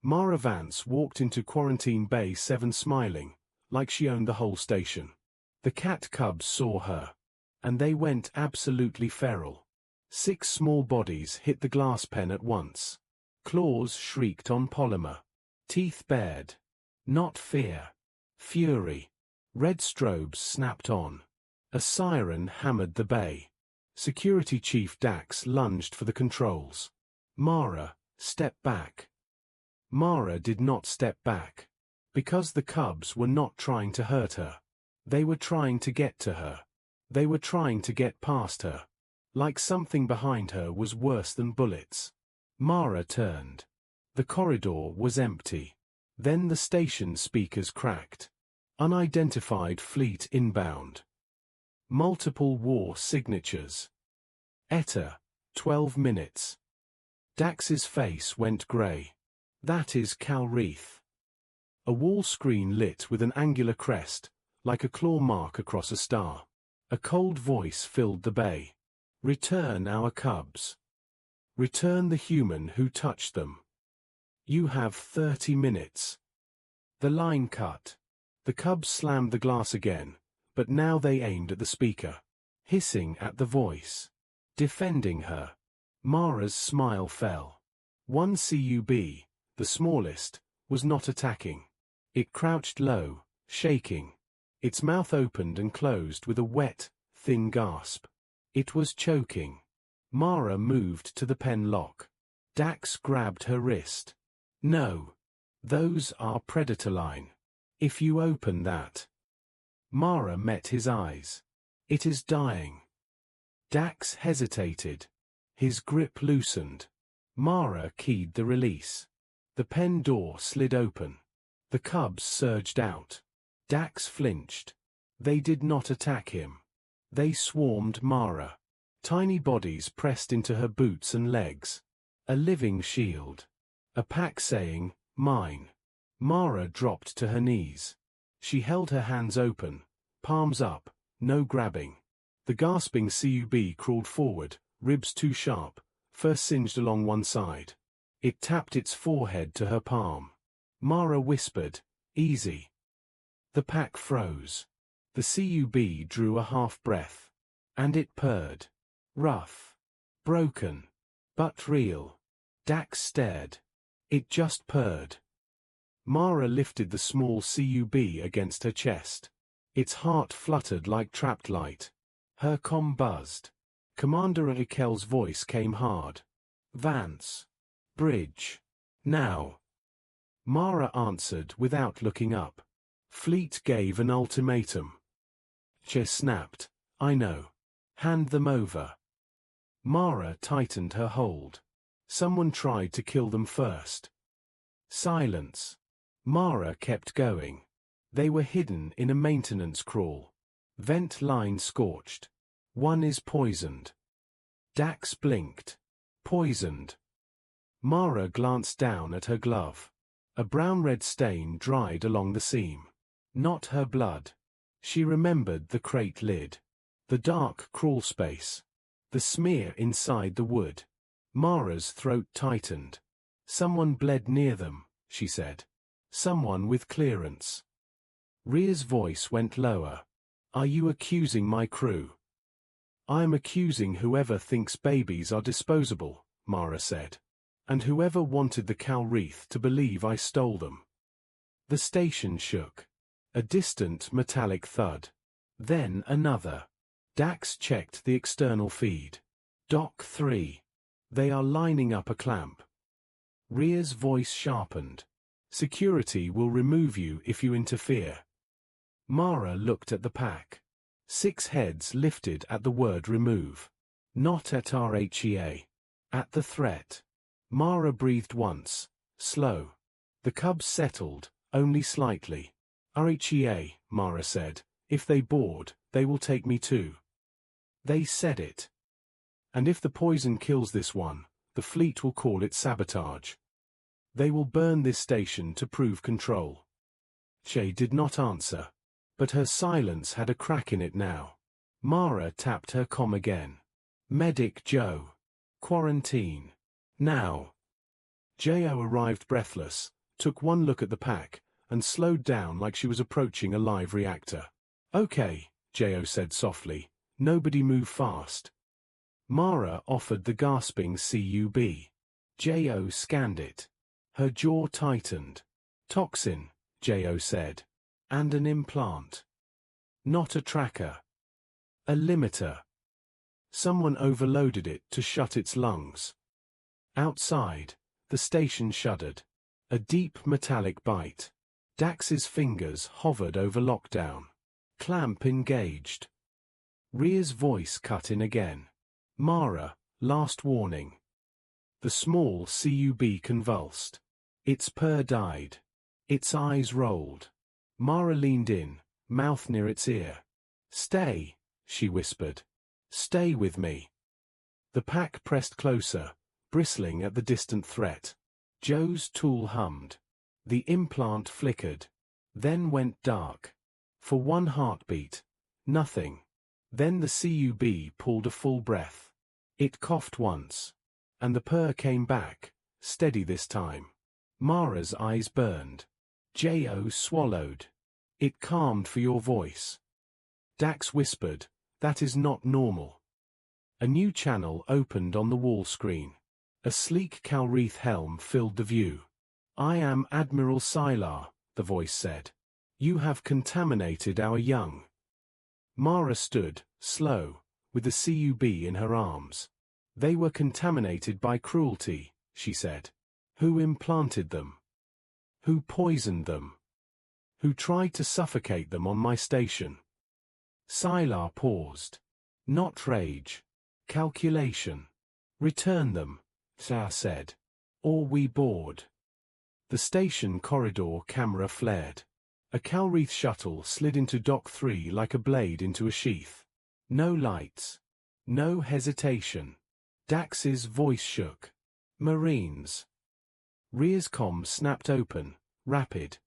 Mara Vance walked into Quarantine Bay 7 smiling, like she owned the whole station. The cat cubs saw her. And they went absolutely feral. 6 small bodies hit the glass pen at once. Claws shrieked on polymer. Teeth bared. Not fear. Fury. Red strobes snapped on. A siren hammered the bay. Security Chief Dax lunged for the controls. Mara, step back. Mara did not step back. Because the cubs were not trying to hurt her. They were trying to get to her. They were trying to get past her. Like something behind her was worse than bullets. Mara turned. The corridor was empty. Then the station speakers cracked. Unidentified fleet inbound. Multiple war signatures. ETA, 12 minutes. Dax's face went grey. That is KALRITH. A wall screen lit with an angular crest, like a claw mark across a star. A cold voice filled the bay. Return our cubs. Return the human who touched them. You have 30 minutes. The line cut. The cubs slammed the glass again, but now they aimed at the speaker. Hissing at the voice. Defending her. Mara's smile fell. One CUB, the smallest, was not attacking. It crouched low, shaking. Its mouth opened and closed with a wet, thin gasp. It was choking. Mara moved to the pen lock. Dax grabbed her wrist. No. Those are predator line. If you open that. Mara met his eyes. It is dying. Dax hesitated. His grip loosened. Mara keyed the release. The pen door slid open. The cubs surged out. Dax flinched. They did not attack him. They swarmed Mara. Tiny bodies pressed into her boots and legs. A living shield. A pack saying, mine. Mara dropped to her knees. She held her hands open, palms up, no grabbing. The gasping CUB crawled forward, ribs too sharp, first singed along one side. It tapped its forehead to her palm. Mara whispered, easy. The pack froze. The CUB drew a half breath. And it purred. Rough. Broken. But real. Dax stared. It just purred. Mara lifted the small CUB against her chest. Its heart fluttered like trapped light. Her comm buzzed. Commander Raquel's voice came hard. Vance. Bridge. Now. Mara answered without looking up. Fleet gave an ultimatum. Che snapped. I know. Hand them over. Mara tightened her hold. Someone tried to kill them first. Silence. Mara kept going. They were hidden in a maintenance crawl. Vent line scorched. One is poisoned. Dax blinked. Poisoned. Mara glanced down at her glove. A brown-red stain dried along the seam. Not her blood. She remembered the crate lid. The dark crawl space. The smear inside the wood. Mara's throat tightened. Someone bled near them, she said. Someone with clearance. Rhea's voice went lower. Are you accusing my crew? I am accusing whoever thinks babies are disposable, Mara said. And whoever wanted the KALRITH to believe I stole them. The station shook. A distant metallic thud. Then another. Dax checked the external feed. Dock 3. They are lining up a clamp. Rhea's voice sharpened. Security will remove you if you interfere. Mara looked at the pack. 6 heads lifted at the word remove. Not at RHEA. At the threat. Mara breathed once, slow. The cubs settled, only slightly. RHEA, Mara said, if they board, they will take me too. They said it. And if the poison kills this one, the fleet will call it sabotage. They will burn this station to prove control. Che did not answer, but her silence had a crack in it now. Mara tapped her comm again. Medic Joe. Quarantine. Now. Jo arrived breathless, took one look at the pack, and slowed down like she was approaching a live reactor. "Okay," Jo said softly, "nobody move fast." Mara offered the gasping CUB. Jo scanned it. Her jaw tightened. "Toxin," Jo said. "And an implant. Not a tracker. A limiter. Someone overloaded it to shut its lungs." Outside, the station shuddered. A deep metallic bite. Dax's fingers hovered over lockdown. Clamp engaged. Rhea's voice cut in again. "Mara, last warning." The small CUB convulsed. Its purr died. Its eyes rolled. Mara leaned in, mouth near its ear. "Stay," she whispered. "Stay with me." The pack pressed closer, bristling at the distant threat. Jo's tool hummed. The implant flickered. Then went dark. For one heartbeat. Nothing. Then the CUB pulled a full breath. It coughed once. And the purr came back, steady this time. Mara's eyes burned. Jo swallowed. "It calmed for your voice." Dax whispered, "That is not normal." A new channel opened on the wall screen. A sleek KALRITH helm filled the view. "I am Admiral Sylar," the voice said. "You have contaminated our young." Mara stood, slow, with the CUB in her arms. "They were contaminated by cruelty," she said. "Who implanted them? Who poisoned them? Who tried to suffocate them on my station?" Sylar paused. "Not rage. Calculation. Return them," Sylar said. "Or we board." The station corridor camera flared. A KALRITH shuttle slid into Dock 3 like a blade into a sheath. No lights. No hesitation. Dax's voice shook. "Marines." Rhea's comm snapped open, rapid.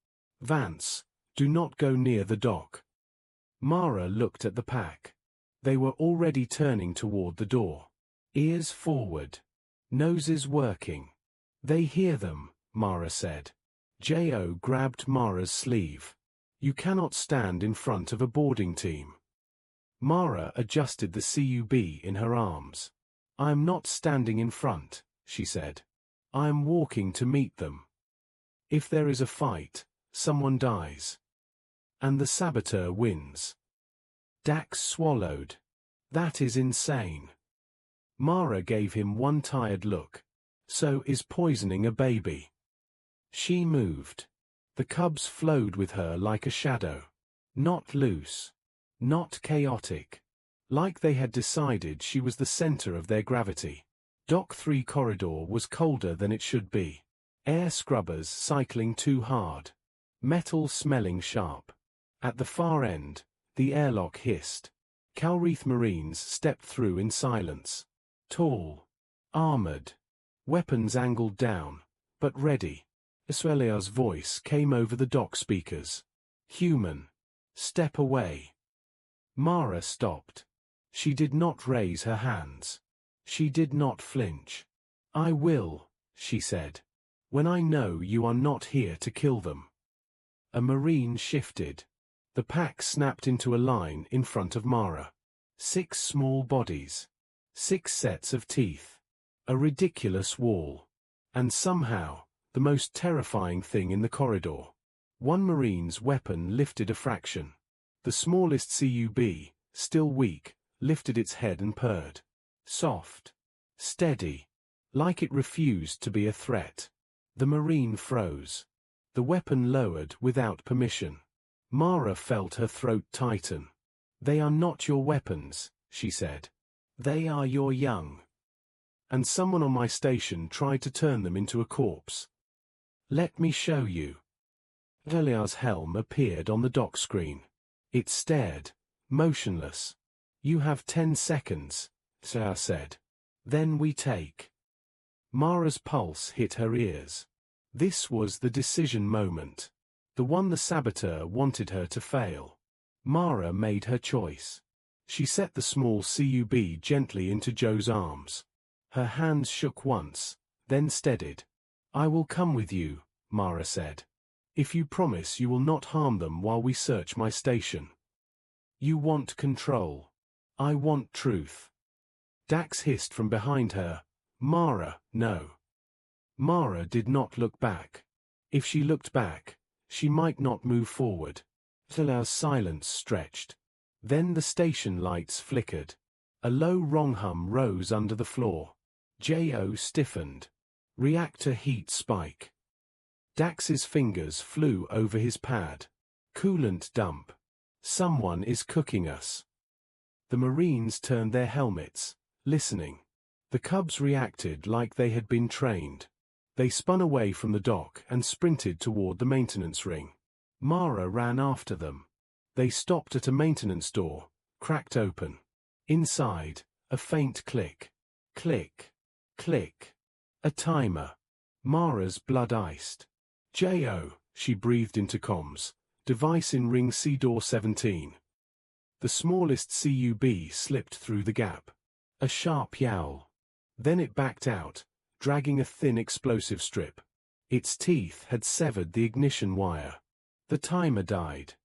"VANCE, do not go near the dock." Mara looked at the pack. They were already turning toward the door. Ears forward. Noses working. "They hear them," Mara said. Jo grabbed Mara's sleeve. "You cannot stand in front of a boarding team." Mara adjusted the CUB in her arms. "I am not standing in front," she said. "I am walking to meet them. If there is a fight, someone dies. And the saboteur wins." Dax swallowed. "That is insane." Mara gave him one tired look. "So is poisoning a baby." She moved. The cubs flowed with her like a shadow. Not loose. Not chaotic. Like they had decided she was the center of their gravity. Dock 3 corridor was colder than it should be. Air scrubbers cycling too hard. Metal smelling sharp. At the far end, the airlock hissed. KALRITH Marines stepped through in silence. Tall. Armored. Weapons angled down, but ready. Israelia's voice came over the dock speakers. "Human. Step away." Mara stopped. She did not raise her hands. She did not flinch. "I will," she said. "When I know you are not here to kill them." A Marine shifted. The pack snapped into a line in front of Mara. 6 small bodies. 6 sets of teeth. A ridiculous wall. And somehow, the most terrifying thing in the corridor. One Marine's weapon lifted a fraction. The smallest CUB, still weak, lifted its head and purred. Soft. Steady. Like it refused to be a threat. The Marine froze. The weapon lowered without permission. Mara felt her throat tighten. "They are not your weapons," she said. "They are your young. And someone on my station tried to turn them into a corpse. Let me show you." Elia's helm appeared on the dock screen. It stared, motionless. "You have 10 seconds, Sylar said. Then we take." Mara's pulse hit her ears. This was the decision moment. The one the saboteur wanted her to fail. Mara made her choice. She set the small CUB gently into Jo's arms. Her hands shook once, then steadied. I will come with you, Mara said. If you promise you will not harm them while we search my station. You want control. I want truth. Dax hissed from behind her. Mara, no. Mara did not look back. If she looked back, she might not move forward. Zala's silence stretched. Then the station lights flickered. A low wrong hum rose under the floor. Jo stiffened. Reactor heat spike. Dax's fingers flew over his pad. Coolant dump. Someone is cooking us. The Marines turned their helmets, listening. The Cubs reacted like they had been trained. They spun away from the dock and sprinted toward the maintenance ring. Mara ran after them. They stopped at a maintenance door, cracked open. Inside, a faint click. Click. Click. A timer. Mara's blood iced. Jo, she breathed into comms. Device in ring C door 17. The smallest CUB slipped through the gap. A sharp yowl. Then it backed out, dragging a thin explosive strip. Its teeth had severed the ignition wire. The timer died.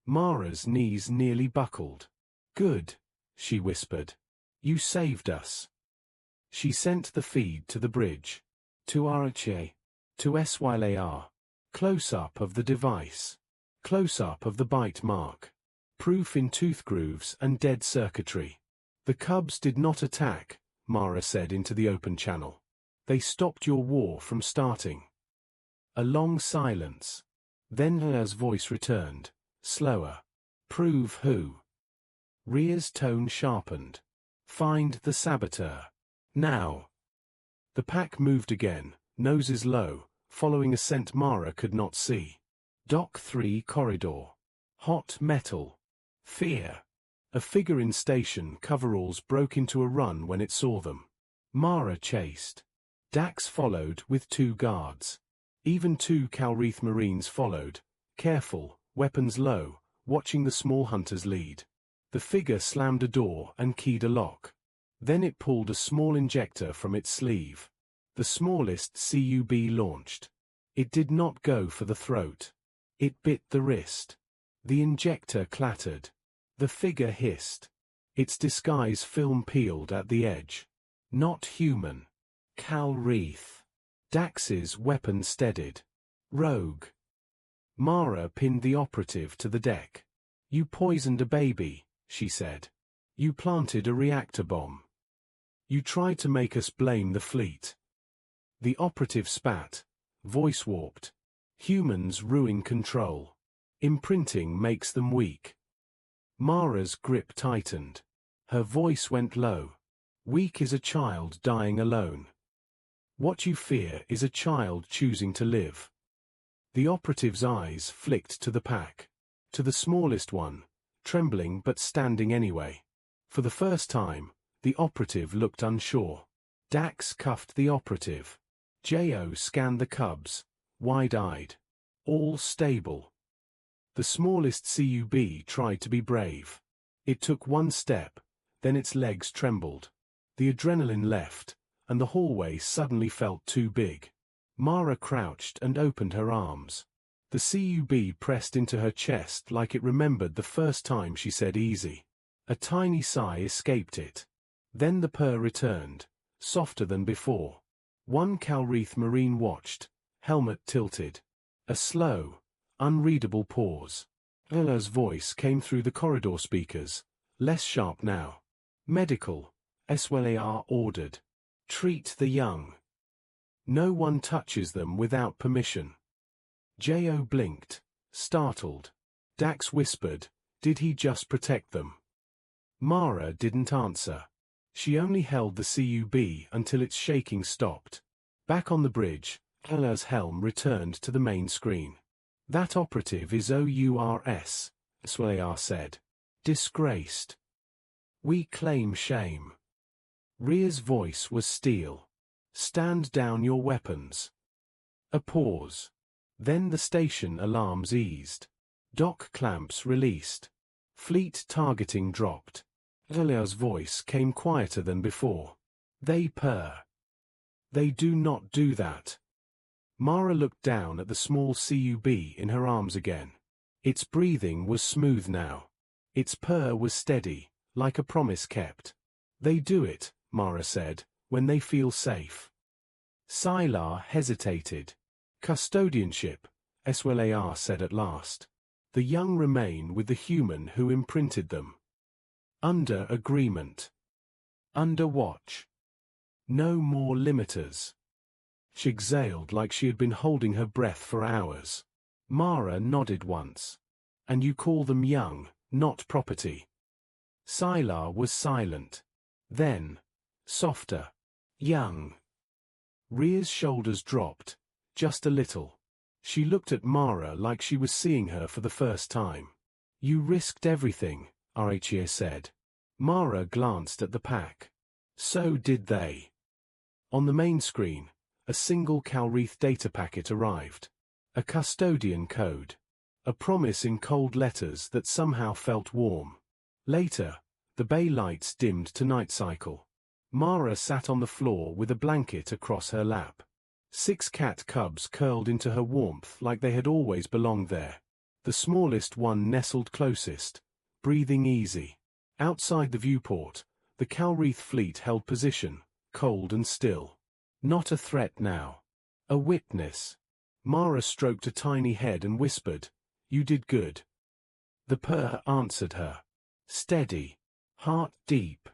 Mara's knees nearly buckled. Good, she whispered. You saved us. She sent the feed to the bridge. To RHA. To SYLAR. Close-up of the device. Close-up of the bite mark. Proof in tooth grooves and dead circuitry. The Cubs did not attack, Mara said into the open channel. They stopped your war from starting. A long silence. Then Zala's voice returned, slower. Prove who? Rhea's tone sharpened. Find the saboteur. Now. The pack moved again, noses low, following a scent Mara could not see. Dock 3 corridor. Hot metal. Fear. A figure in station coveralls broke into a run when it saw them. Mara chased. Dax followed with 2 guards. Even 2 KALRITH Marines followed, careful, weapons low, watching the small hunters lead. The figure slammed a door and keyed a lock. Then it pulled a small injector from its sleeve. The smallest CUB launched. It did not go for the throat. It bit the wrist. The injector clattered. The figure hissed. Its disguise film peeled at the edge. Not human. KALRITH. Dax's weapon steadied. Rogue. Mara pinned the operative to the deck. You poisoned a baby, she said. You planted a reactor bomb. You tried to make us blame the fleet. The operative spat, voice warped. Humans ruin control. Imprinting makes them weak. Mara's grip tightened. Her voice went low. Weak is a child dying alone. What you fear is a child choosing to live. The operative's eyes flicked to the pack. To the smallest one, trembling but standing anyway. For the first time, the operative looked unsure. Dax cuffed the operative. Jo scanned the Cubs, wide-eyed. All stable. The smallest CUB tried to be brave. It took one step, then its legs trembled. The adrenaline left, and the hallway suddenly felt too big. Mara crouched and opened her arms. The CUB pressed into her chest like it remembered the first time she said easy. A tiny sigh escaped it. Then the purr returned, softer than before. One KALRITH Marine watched, helmet tilted. A slow, unreadable pause. Zala's voice came through the corridor speakers, less sharp now. Medical, SYLAR ordered. Treat the young. No one touches them without permission. Jo blinked, startled. Dax whispered, did he just protect them? Mara didn't answer. She only held the CUB until its shaking stopped. Back on the bridge, Zala's helm returned to the main screen. That operative is OURS, SYLAR said. Disgraced. We claim shame. Rhea's voice was steel. Stand down your weapons. A pause. Then the station alarms eased. Dock clamps released. Fleet targeting dropped. Zala's voice came quieter than before. They purr. They do not do that. Mara looked down at the small cub in her arms again. Its breathing was smooth now. Its purr was steady, like a promise kept. They do it, Mara said, when they feel safe. Sylar hesitated. Custodianship, Eswalar said at last. The young remain with the human who imprinted them. Under agreement. Under watch. No more limiters. She exhaled like she had been holding her breath for hours. Mara nodded once. And you call them young, not property. Sylar was silent. Then, softer. Young. Rhea's shoulders dropped, just a little. She looked at Mara like she was seeing her for the first time. You risked everything, Rha said. Mara glanced at the pack. So did they. On the main screen, a single KALRITH data packet arrived. A custodian code. A promise in cold letters that somehow felt warm. Later, the bay lights dimmed to night cycle. Mara sat on the floor with a blanket across her lap. 6 cat cubs curled into her warmth like they had always belonged there. The smallest one nestled closest, breathing easy. Outside the viewport, the KALRITH fleet held position, cold and still. Not a threat now. A witness. Mara stroked a tiny head and whispered, "You did good." The purr answered her. Steady. Heart deep.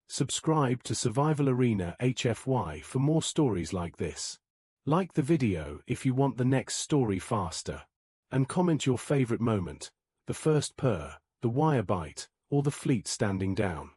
Subscribe to Survival Arena HFY for more stories like this. Like the video if you want the next story faster. And comment your favorite moment, the first purr, the wire bite, or the fleet standing down.